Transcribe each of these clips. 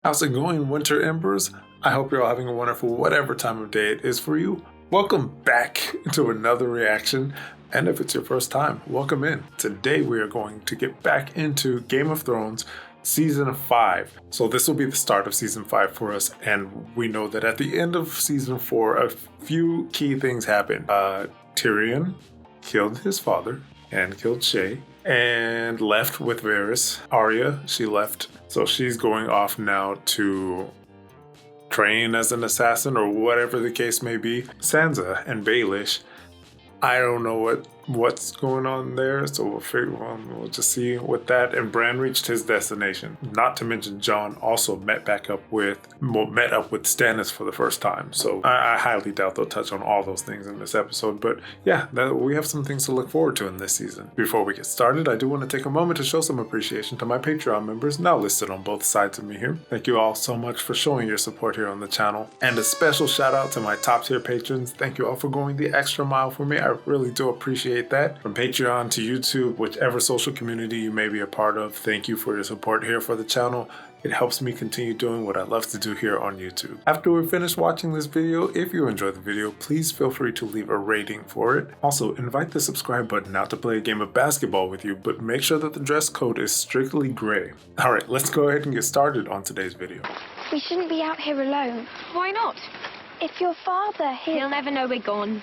How's it going, Winter Embers? I hope you're all having a wonderful whatever time of day it is for you. Welcome back to another reaction, and if it's your first time, welcome in. Today we are going to get back into Game of Thrones Season 5. So this will be the start of Season 5 for us, and we know that at the end of Season 4, a few key things happened. Tyrion killed his father and killed Shay, and left with Varys. Arya, she left. So she's going off now to train as an assassin or whatever the case may be. Sansa and Baelish, I don't know what's going on there, so we'll just see with that. And Bran reached his destination. Not to mention Jon also met up with Stannis for the first time. So I highly doubt they'll touch on all those things in this episode. But yeah, we have some things to look forward to in this season. Before we get started, I do want to take a moment to show some appreciation to my Patreon members now listed on both sides of me here. Thank you all so much for showing your support here on the channel. And a special shout out to my top tier patrons. Thank you all for going the extra mile for me. I really do appreciate that. From Patreon to YouTube, whichever social community you may be a part of, thank you for your support here for the channel. It helps me continue doing what I love to do here on YouTube. After we're finished watching this video, if you enjoyed the video, please feel free to leave a rating for it. Also, invite the subscribe button out to play a game of basketball with you, but make sure that the dress code is strictly gray. Alright, let's go ahead and get started on today's video. We shouldn't be out here alone. Why not? If your father, He'll never know we're gone.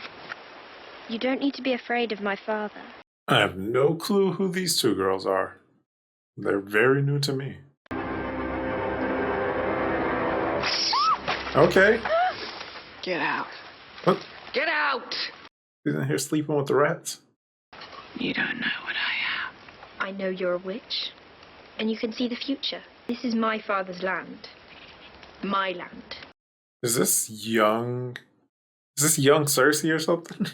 You don't need to be afraid of my father. I have no clue who these two girls are. They're very new to me. Okay. Get out. What? Get out! He's in here sleeping with the rats? You don't know what I am. I know you're a witch, and you can see the future. This is my father's land. My land. Is this young Cersei or something?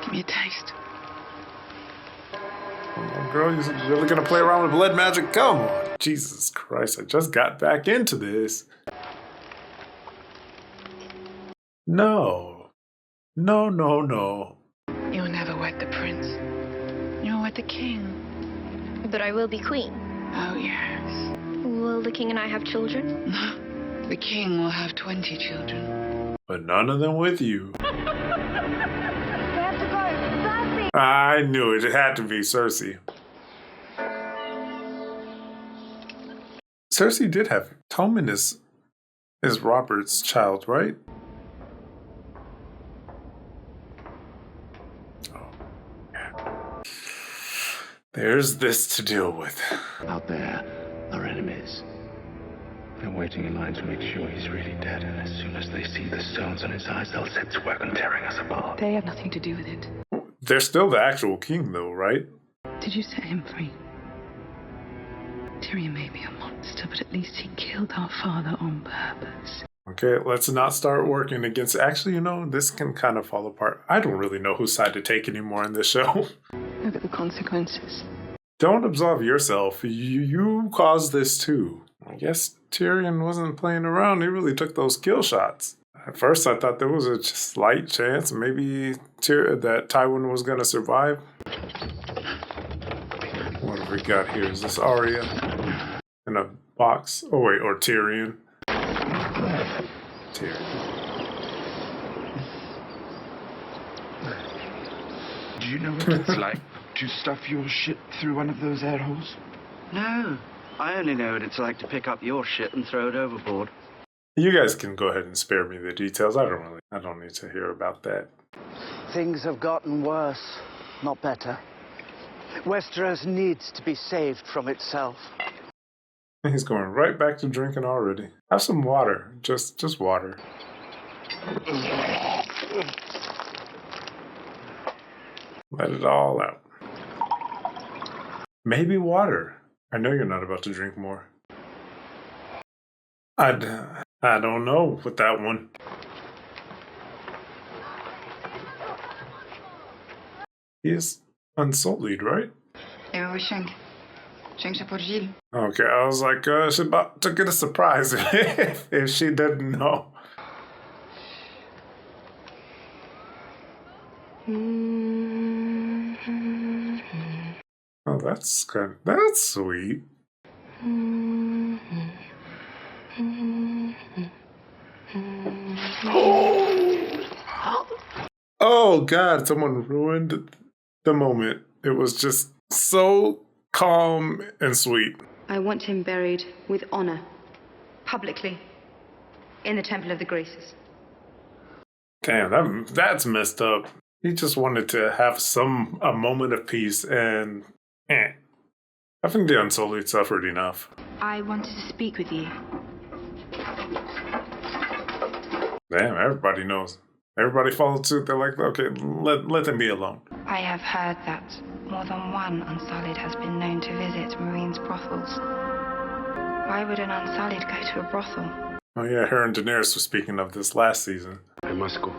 Give me a taste. Oh, girl, you're really gonna play around with blood magic? Come on. Jesus Christ, I just got back into this. No. No, no, no. You'll never wed the prince. You'll wed the king. But I will be queen. Oh, yes. Will the king and I have children? The king will have 20 children. But none of them with you. We have to go. Cersei! I knew it. It had to be Cersei. Cersei did have Tommen is Robert's child, right? Oh, yeah. There's this to deal with. Out there, our enemies. They're waiting in line to make sure he's really dead, and as soon as they see the stones on his eyes, they'll set to work on tearing us apart. They have nothing to do with it. They're still the actual king, though, right? Did you set him free? Tyrion may be a monster, but at least he killed our father on purpose. Okay, let's not start working against... Actually, you know, this can kind of fall apart. I don't really know whose side to take anymore in this show. Look at the consequences. Don't absolve yourself. You caused this too. I guess Tyrion wasn't playing around. He really took those kill shots. At first, I thought there was a slight chance maybe that Tywin was going to survive. What have we got here? Is this Arya in a box? Oh wait, or Tyrion. Tyrion. Do you know what it's like to stuff your shit through one of those air holes? No, I only know what it's like to pick up your shit and throw it overboard. You guys can go ahead and spare me the details. I don't need to hear about that. Things have gotten worse, not better. Westeros needs to be saved from itself. He's going right back to drinking already. Have some water. Just water. Let it all out. Maybe water. I know you're not about to drink more. I don't know with that one. He is unsullied, right? Okay, I was like, she's about to get a surprise if she didn't know. Oh, that's sweet. Oh God, someone ruined the moment. It was just so calm and sweet. I want him buried with honor, publicly, in the Temple of the Graces. Damn, that's messed up. He just wanted to have a moment of peace, and I think the Unsullied suffered enough. I wanted to speak with you. Damn, everybody knows. Everybody followed suit. They're like, okay, let them be alone. I have heard that more than one Unsullied has been known to visit Meereen's brothels. Why would an Unsullied go to a brothel? Oh yeah, her and Daenerys were speaking of this last season. I must go.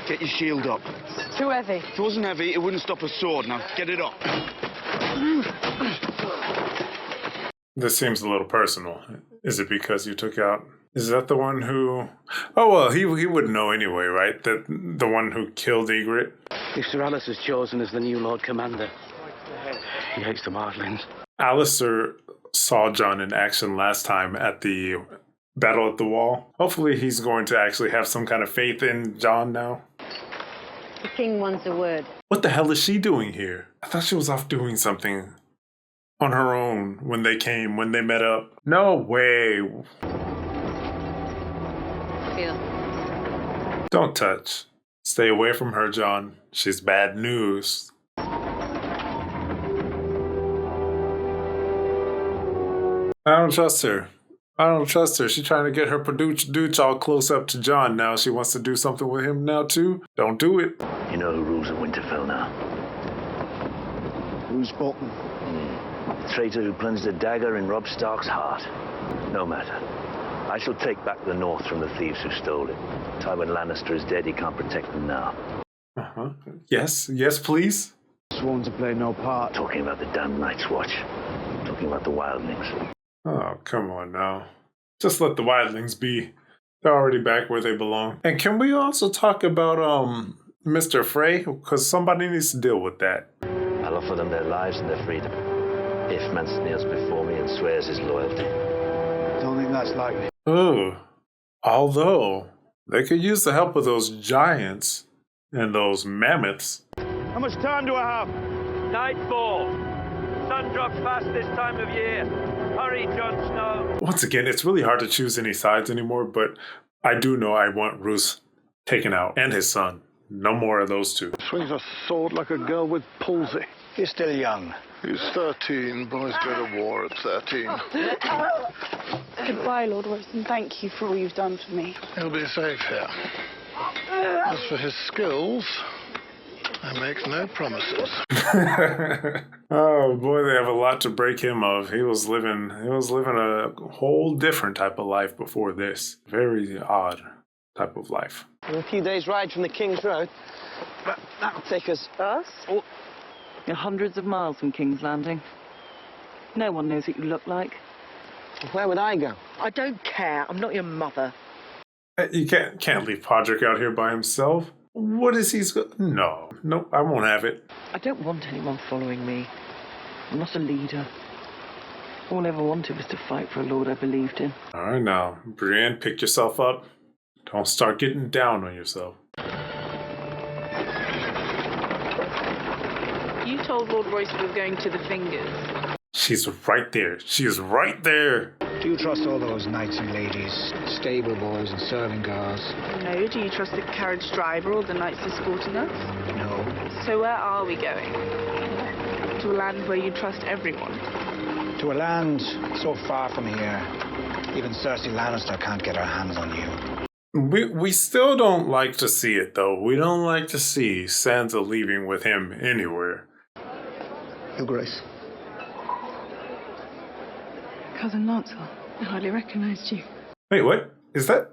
Get your shield up. It's too heavy. If it wasn't heavy, it wouldn't stop a sword. Now, get it up. This seems a little personal. Is it because you took out... Is that the one who... Oh, well, he would know anyway, right? That the one who killed Ygritte? If Sir Alice is chosen as the new Lord Commander, he hates the Wildlings. Alistair saw Jon in action last time at the Battle at the Wall. Hopefully he's going to actually have some kind of faith in Jon now. The king wants a word. What the hell is she doing here? I thought she was off doing something on her own when they met up. No way. Feel. Don't touch. Stay away from her, Jon. She's bad news. I don't trust her. She's trying to get her Dooch all close up to Jon now. She wants to do something with him now, too. Don't do it. You know who rules at Winterfell now? Who's Bolton? The traitor who plunged a dagger in Robb Stark's heart. No matter. I shall take back the North from the thieves who stole it. Tywin Lannister is dead, he can't protect them now. Uh-huh. Yes, please. Sworn to play no part. Talking about the damned Night's Watch. Talking about the Wildlings. Oh, come on now. Just let the Wildlings be. They're already back where they belong. And can we also talk about Mr. Frey? Because somebody needs to deal with that. I'll offer them their lives and their freedom. If Mance kneels before me and swears his loyalty. Don't think that's likely. Oh, although they could use the help of those giants and those mammoths. How much time do I have? Nightfall. Sun drops fast this time of year. Hurry, Jon Snow. Once again, it's really hard to choose any sides anymore, but I do know I want Roose taken out and his son. No more of those two. Swings a sword like a girl with palsy. You're still young. He's 13. Boys go to war at 13. Goodbye, Lord Watson. Thank you for all you've done for me. He'll be safe here. As for his skills, I make no promises. Oh boy, they have a lot to break him of. He was living a whole different type of life before this. Very odd type of life. We're a few days' ride from the King's Road, but that'll take us... Us? Oh. You're hundreds of miles from King's Landing. No one knows what you look like. Where would I go? I don't care. I'm not your mother. You can't leave Podrick out here by himself. What is he? No, I won't have it. I don't want anyone following me. I'm not a leader. All I ever wanted was to fight for a lord I believed in. All right now, Brienne, pick yourself up. Don't start getting down on yourself. You told Lord Royce we were going to the Fingers. She's right there. She is right there. Do you trust all those knights and ladies, stable boys and serving girls? No, do you trust the carriage driver or the knights escorting us? No. So where are we going? To a land where you trust everyone? To a land so far from here, even Cersei Lannister can't get her hands on you. We still don't like to see it, though. We don't like to see Sansa leaving with him anywhere. Your Grace. Cousin Lancel, I hardly recognized you. Wait, what? Is that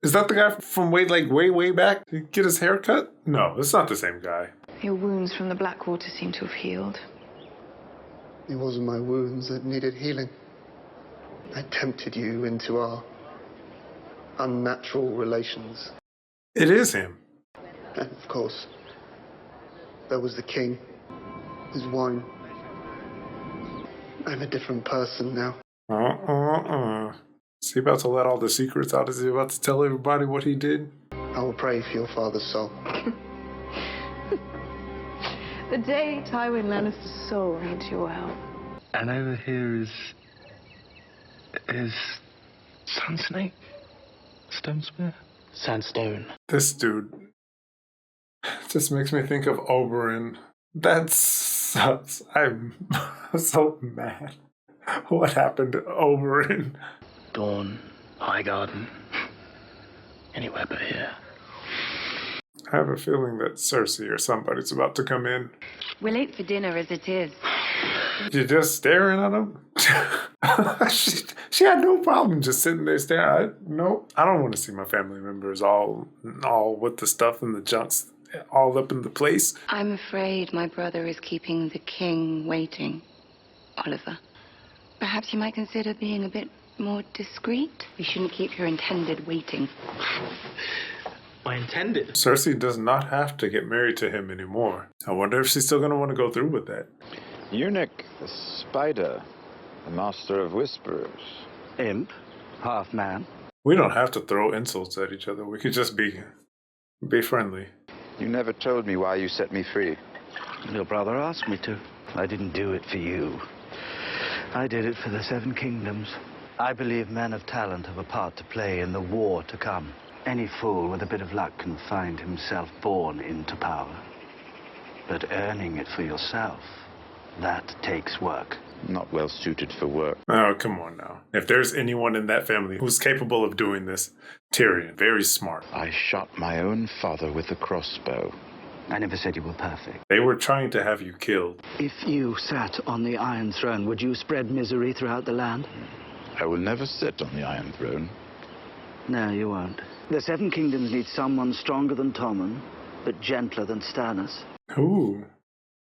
the guy from way back? Did he get his hair cut? No, it's not the same guy. Your wounds from the Blackwater seem to have healed. It wasn't my wounds that needed healing. I tempted you into our unnatural relations. It is him. And of course, there was the king, his wine. I'm a different person now. Is he about to let all the secrets out? Is he about to tell everybody what he did? I will pray for your father's soul. The day Tywin Lannister's soul needs your help. And over here is Sunsnake? Stone Spear? Sandstone. This dude just makes me think of Oberyn. That sucks. I'm so mad. What happened to Oberyn? Dawn, Highgarden. Anywhere but here. I have a feeling that Cersei or somebody's about to come in. We're late for dinner as it is. You're just staring at him? she had no problem just sitting there staring. Nope. I don't want to see my family members all with the stuff and the junks all up in the place. I'm afraid my brother is keeping the king waiting, Oliver. Perhaps you might consider being a bit more discreet. We shouldn't keep your intended waiting. My intended? Cersei does not have to get married to him anymore. I wonder if she's still going to want to go through with that. Eunuch, the spider, the master of whisperers. Imp, half man. We don't have to throw insults at each other. We could just be friendly. You never told me why you set me free. Your brother asked me to. I didn't do it for you. I did it for the Seven Kingdoms. I believe men of talent have a part to play in the war to come. Any fool with a bit of luck can find himself born into power. But earning it for yourself, that takes work. Not well suited for work. Oh, come on now. If there's anyone in that family who's capable of doing this, Tyrion, very smart. I shot my own father with a crossbow. I never said you were perfect. They were trying to have you killed. If you sat on the Iron Throne, would you spread misery throughout the land? I will never sit on the Iron Throne. No, you won't. The Seven Kingdoms need someone stronger than Tommen, but gentler than Stannis. Ooh.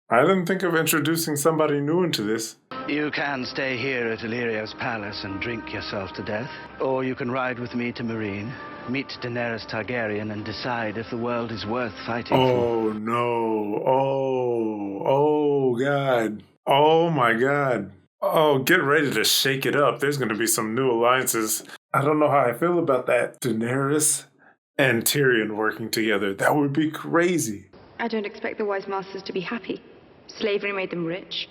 I didn't think of introducing somebody new into this. You can stay here at Illyrio's palace and drink yourself to death. Or you can ride with me to Meereen, meet Daenerys Targaryen, and decide if the world is worth fighting for. Oh, no. Oh, God. Oh, my God. Oh, get ready to shake it up. There's going to be some new alliances. I don't know how I feel about that. Daenerys and Tyrion working together. That would be crazy. I don't expect the wise masters to be happy. Slavery made them rich.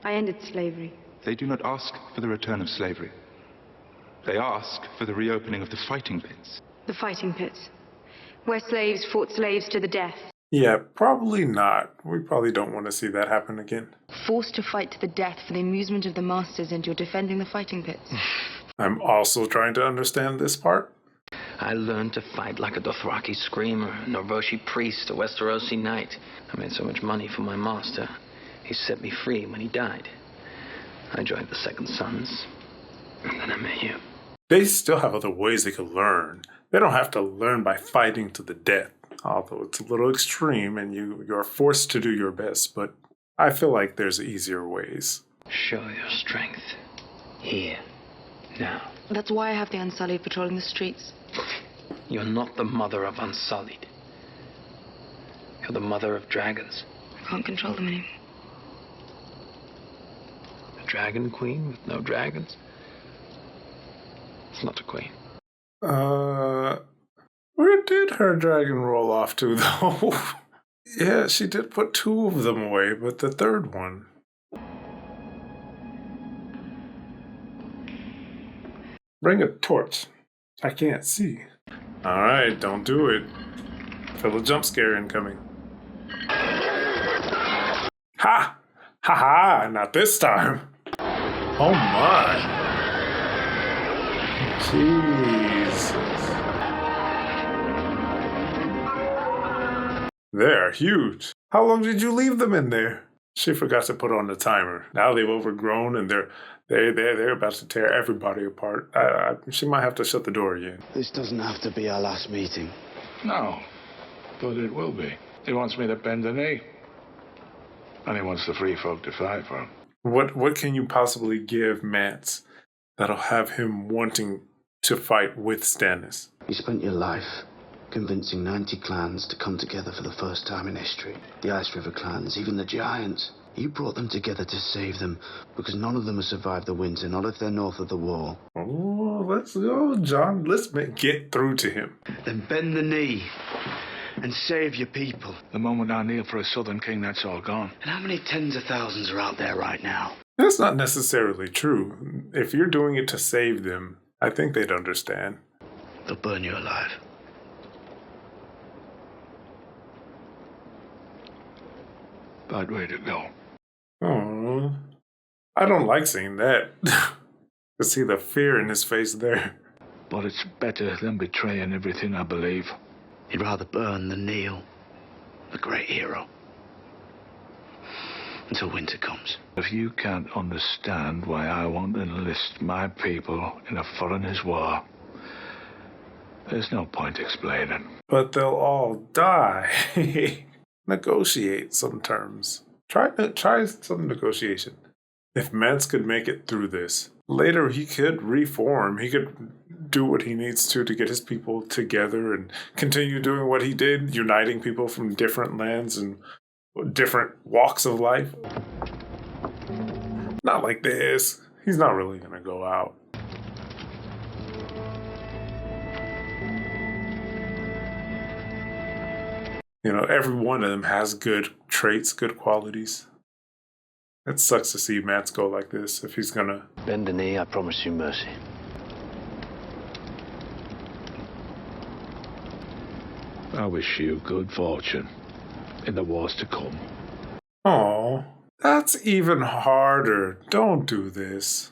I ended slavery. They do not ask for the return of slavery. They ask for the reopening of the fighting pits. The fighting pits, where slaves fought slaves to the death. Yeah, probably not. We probably don't want to see that happen again. Forced to fight to the death for the amusement of the masters, and you're defending the fighting pits. I'm also trying to understand this part. I learned to fight like a Dothraki screamer, a Norvoshi priest, a Westerosi knight. I made so much money for my master. He set me free when he died. I joined the Second Sons, and then I met you. They still have other ways they could learn. They don't have to learn by fighting to the death, although it's a little extreme and you're forced to do your best, but I feel like there's easier ways. Show your strength. Here. Now. That's why I have the Unsullied patrolling the streets. You're not the mother of Unsullied. You're the mother of dragons. I can't control them anymore. A dragon queen with no dragons? It's not a queen. Where did her dragon roll off to, though? Yeah, she did put 2 of them away, but the third one. Bring a torch. I can't see. Alright, don't do it. Feel a jump scare incoming. Ha! Ha ha! Not this time. Oh my. Jeez. They're huge. How long did you leave them in there? She forgot to put on the timer. Now they've overgrown and they're about to tear everybody apart. She might have to shut the door again. This doesn't have to be our last meeting. No, but it will be. He wants me to bend the knee. And he wants the free folk to fight for him. What can you possibly give Mance that'll have him wanting to fight with Stannis? You spent your life convincing 90 clans to come together for the first time in history. The Ice River clans, even the giants. You brought them together to save them, because none of them have survived the winter, not if they're north of the wall. Oh, let's go, Jon. Let's get through to him. Then bend the knee and save your people. The moment I kneel for a southern king, that's all gone. And how many tens of thousands are out there right now? That's not necessarily true. If you're doing it to save them, I think they'd understand. They'll burn you alive. Bad way to go. Oh, I don't like seeing that. To see the fear in his face there. But it's better than betraying everything I believe. He'd rather burn than kneel. The great hero. Until winter comes. If you can't understand why I want to enlist my people in a foreigner's war, there's no point explaining. But they'll all die. Negotiate some terms. Try some negotiation. If Mance could make it through this, later he could reform. He could do what he needs to get his people together and continue doing what he did, uniting people from different lands and different walks of life. Not like this. He's not really going to go out. You know, every one of them has good traits, good qualities. It sucks to see Mance go like this if he's gonna... Bend the knee, I promise you mercy. I wish you good fortune in the wars to come. Oh, that's even harder. Don't do this.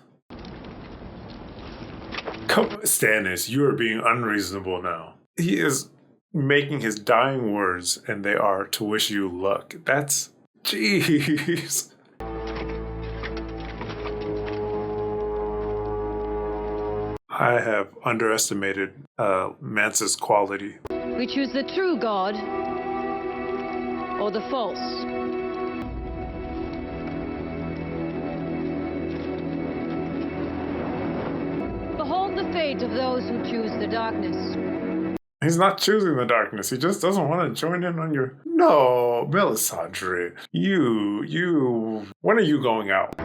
Come, Stannis, you are being unreasonable now. He is making his dying words, and they are to wish you luck. That's... Jeez. I have underestimated Mance's quality. We choose the true God or the false. Behold the fate of those who choose the darkness. He's not choosing the darkness. He just doesn't want to join in on your... No, Melisandre. You... When are you going out?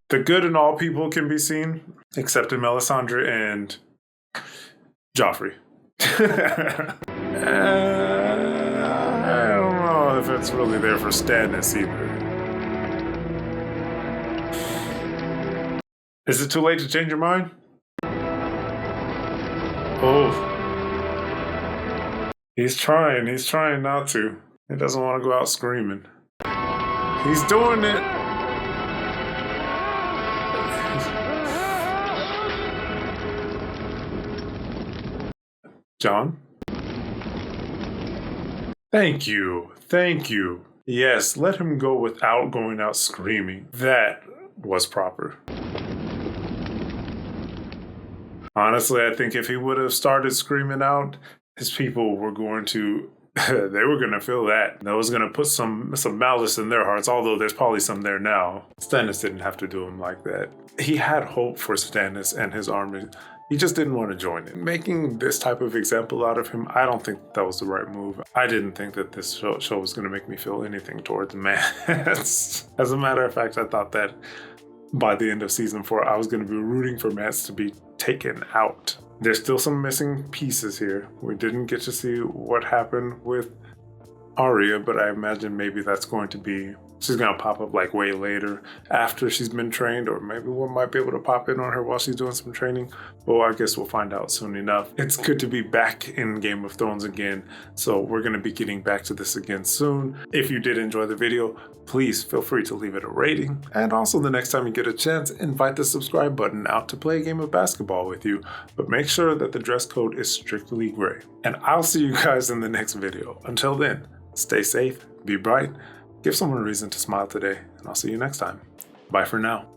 The good in all people can be seen, except in Melisandre and Joffrey. I don't know if it's really there for Stannis either. Is it too late to change your mind? Oh. He's trying not to. He doesn't want to go out screaming. He's doing it. Jon? Thank you. Yes, let him go without going out screaming. That was proper. Honestly, I think if he would have started screaming out, his people were going to, they were going to feel that. That was going to put some malice in their hearts, although there's probably some there now. Stannis didn't have to do him like that. He had hope for Stannis and his army. He just didn't want to join it. Making this type of example out of him, I don't think that was the right move. I didn't think that this show was going to make me feel anything towards Mance. As a matter of fact, I thought that by the end of season 4, I was going to be rooting for Mance to be taken out. There's still some missing pieces here. We didn't get to see what happened with Arya, but I imagine maybe that's going to be... She's going to pop up like way later after she's been trained, or maybe we might be able to pop in on her while she's doing some training. Well, I guess we'll find out soon enough. It's good to be back in Game of Thrones again, so we're going to be getting back to this again soon. If you did enjoy the video, please feel free to leave it a rating. And also the next time you get a chance, invite the subscribe button out to play a game of basketball with you. But make sure that the dress code is strictly gray. And I'll see you guys in the next video. Until then, stay safe, be bright, give someone a reason to smile today, and I'll see you next time. Bye for now.